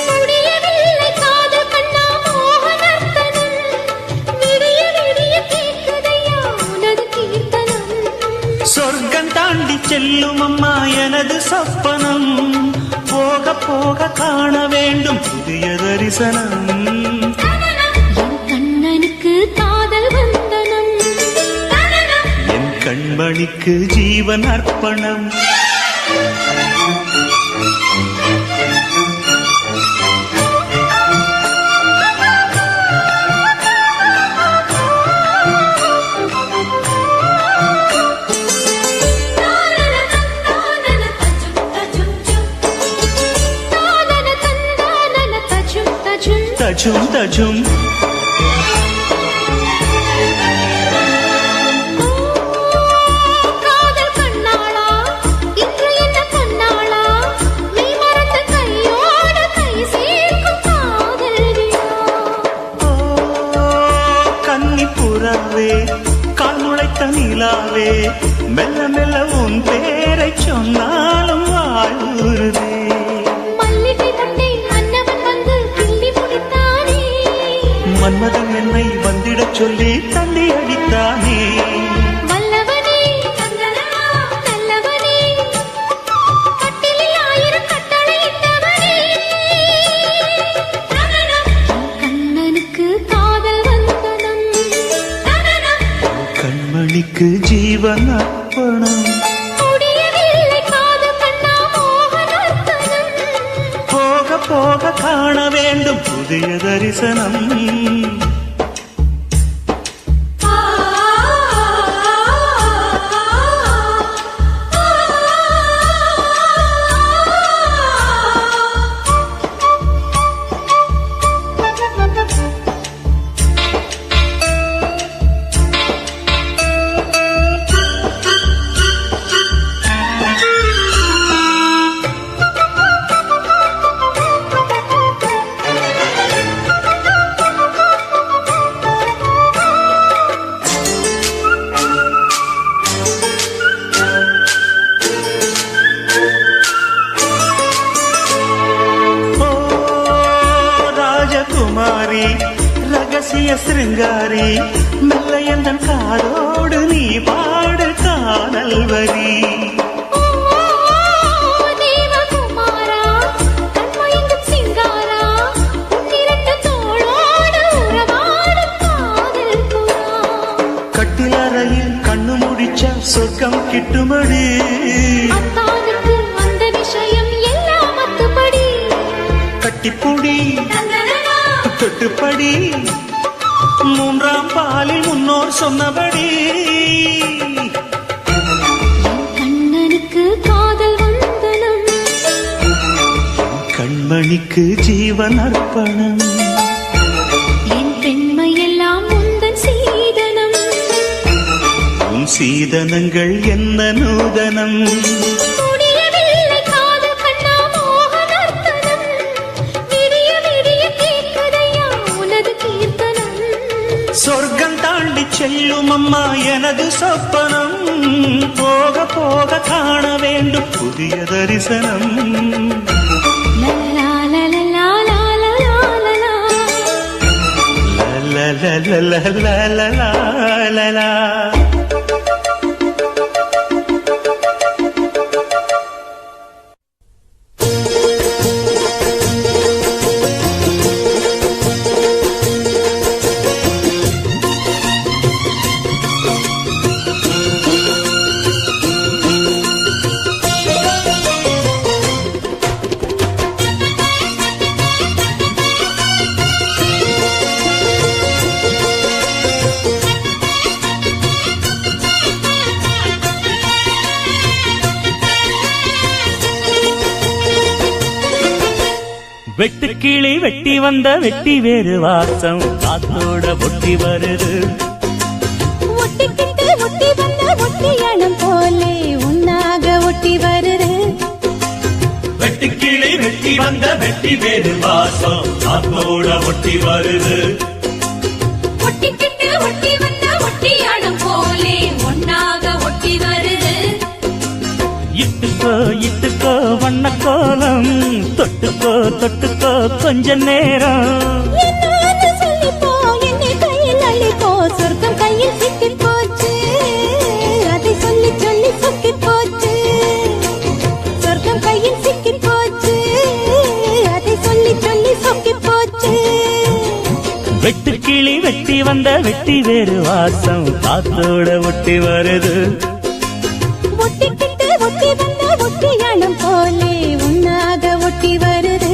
முடியவில்லை காதல் கண்ணா மோகனர்த்தனம் விடிய விடிய கேட்குதையா உனது கீர்த்தனம் சொர்க்கம் தாண்டி செல்லும் அம்மா எனது சொப்பனம் போக போக காண வேண்டும் புதிய தரிசனம் என் கண்ணனுக்கு காதல் வந்தனம் என் கண்மணிக்கு ஜீவன் அர்ப்பணம் தஜும் தஜும் காதல் கண்ணாளா இன்று என்ன கண்ணாளா நீ மறந்த கையோடு கை சேர்க்கும் காதலியா கன்னி புறவே கால் நுழைத்த நிலாவே மெல்ல மெல்ல உன் பேரை சொன்னாலும் வாழ்வுறுதே மல்லிகை தட்டை மன்னவன் வந்து கிள்ளி முடித்தானே மன்மதன் என்னை வந்திடச் சொல்லி தள்ளி அடித்தானே வல்லவனே நல்லவனே கட்டிலில் 1000 கட்டளையிட்டவனே கண்ணனுக்கு காதல் வந்தனம் கண்மணிக்கு ஜீவன் அர்ப்பணம் முடியவே காண வேண்டும் புதிய தரிசனம். குமாரி ரகசிய சிருங்காரி மெல்ல எந்தன் காதோடு நீ பாடு காதல் வரி. கட்டிலறையில் கண்ணு முடிச்ச சொர்க்கம் கிட்டுமடி. அந்த விஷயம் எல்லாம் மத்துப்படி கட்டிப்புடி தொட்டுப்படி மூன்றாம் பாலில் முன்னோர் சொன்னபடி. கண்ணனுக்கு காதல் வந்தனம் கண்மணிக்கு ஜீவன் அர்ப்பணம். என் பெண்மையெல்லாம் உந்தன் சீதனம். உன் சீதனங்கள் என்ன நூதனம். சொர்க்கம் தாண்டி செல்லும் அம்மா எனது சொப்பனம். போக போக காண வேண்டும் புதிய தரிசனம். வெட்டுக்கிளி வெட்டி வந்த வெட்டி வேறு வாசம் காத்தோட ஒட்டி வருது. ஒட்டிக்கிட்டு ஒட்டி வந்த ஒட்டியானம் போலே உன்னாக ஒட்டி வருது. வெட்டுக்கிளி வெட்டி வந்த வெட்டி வேறு வாசம் காத்தோட ஒட்டி வருது. ஒட்டிக்கிட்டு ஒட்டி வந்த ஒட்டியானம் போலே உன்னாக ஒட்டி வருது. இட்டுக்கோ இட்டுக்கோ வண்ண கோலம் தொட்டுக்கோ தொட்டுக்கோ கொஞ்ச நேரம். சொல்லிப்போ என்னை கையில் அள்ளிப்போ சொர்க்கம் கையில் சிக்கி போச்சு. அதை சொல்லி சொல்லி சொக்கி போச்சு. சொர்க்கம் கையில் சிக்கி போச்சு. அதை சொல்லி சொல்லி சொக்கி போச்சு. வெட்டுக்கிளி வெட்டி வந்த வெட்டி வேறு வாசம் காத்தோட ஒட்டி வருது. ஒட்டிக்கிட்டு ஒட்டி வந்த ஒட்டியானம் போலே உன்னாக ஒட்டி வருது.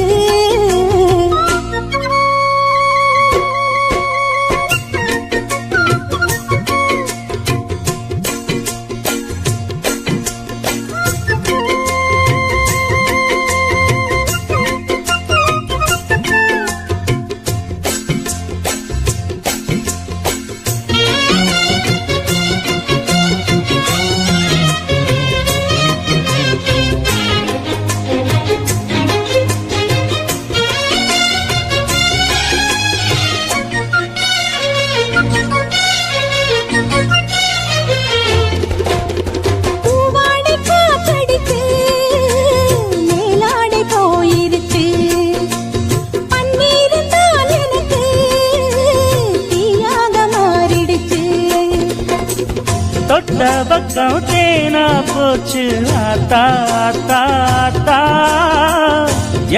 தொட்ட பக்கம் தேனா போச்சு ஆத்தா ஆத்தா ஆத்தா.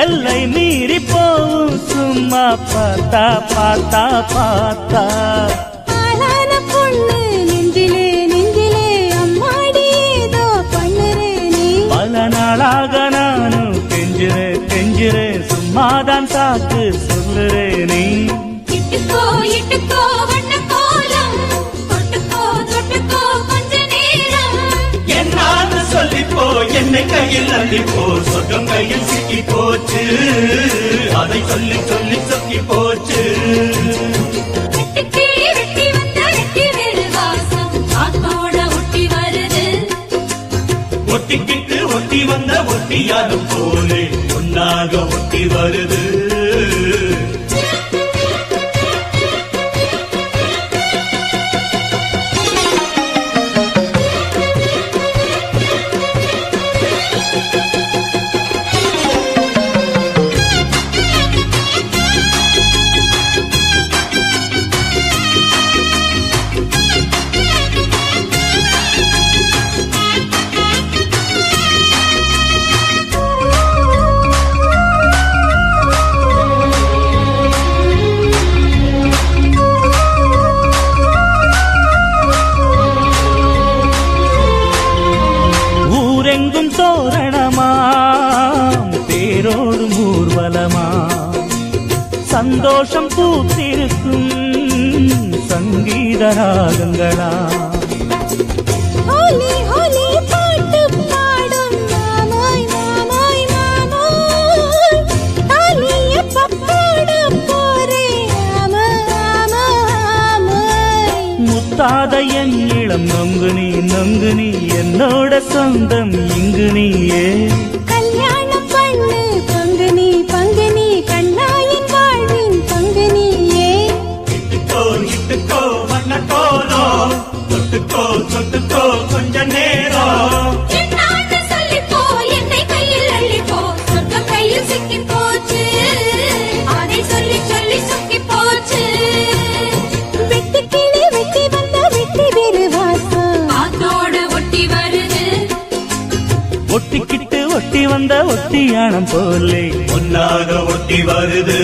எல்லை மீறி போவும் சும்மா பார்த்தா பார்த்தா பார்த்தா. ஆளான பொண்ணு நெஞ்சிலே நெஞ்சிலே அம்மாடி ஏதோ பண்ணுறே நீ. பல நாளாக நானும் கெஞ்சுறேன் கெஞ்சுறேன் சும்மா சும்மாதான் சாக்கு சொல்லுறேனே. இட்டுக்கோ இட்டுக்கோ வண்ண கோலம் தொட்டுக்கோ தொட்டுக்கோ கொஞ்ச நேரம் என்னான்னு சொல்லிப்போ என்னை கையில் அள்ளிப்போ சொர்க்கம் கையில் சிக்கி போச்சு அதை சொல்லி சொல்லி சொக்கி போச்சு. வெட்டுக்கிளி வெட்டி வந்த வெட்டி வேறு வாசம் காத்தோட ஒட்டி வருது. ஒட்டிக்கிட்டு ஒட்டி வந்த ஒட்டியாலும் போலே ஒன்னாக ஒட்டி வருது. ஊரெங்கும் தோரணமாம் தேரோடும் ஊர்வலமா சந்தோஷம் பூத்திருக்கும் சங்கீத ராகங்களா. ஹோலி ஹோலி பாட்டு பாடும் மாமாய் மாமாய் மாமாய் தாலிய பப்பாட போரே மாமாய். முத்தாத என் இளம் நொங்கு நீ என்னோட சொந்தம் இங்கு நீயே. கல்யாணம் பண்ணு பங்கு நீ கண்ணாயின் வாழ்வின் பங்கு நீயே. இட்டுக்கோ இட்டுக்கோ வண்ண கோலம் தொட்டுக்கோ தொட்டுக்கோ கொஞ்ச நேரம் என்னான்னு சொல்லிப்போ என்னை கையில் அள்ளிப்போ சொர்க்கம் கையில் சிக்கி போச்சு அதை சொல்லி சொல்லி சொக்கி போச்சு. வெட்டி கிளி வெட்டி வந்த வெட்டி வேறு வாசம் காத்தோட ஒட்டி வருது. ஒட்டிக்கிட்டு ஒட்டி வந்த ஒட்டியானம் போலே ஒன்னாக ஒட்டி வருது.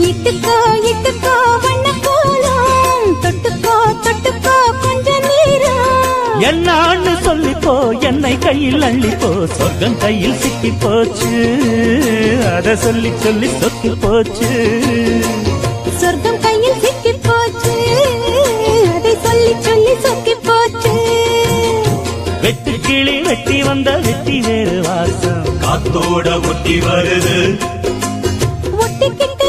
இட்டுக்கோ இட்டுக்கோ வண்ண கோலம் தொட்டுக்கோ தொட்டுக்கோ கொஞ்ச நேரம் என்னான்னு சொல்லிப்போ என்னை கையில் அள்ளிப்போ சொர்க்கம் கையில் சிக்கி போச்சு அத சொல்லி சொல்லி சொக்கி போச்சு. சொர்க்கம் கையில் சிக்கி போச்சு அதை சொல்லி சொல்லி சொக்கி போச்சு. வெட்டு கிளி வெட்டி வந்த வெட்டி வேறு வாசம் காத்தோட ஒட்டி வருது. ஒட்டிக்கிட்டு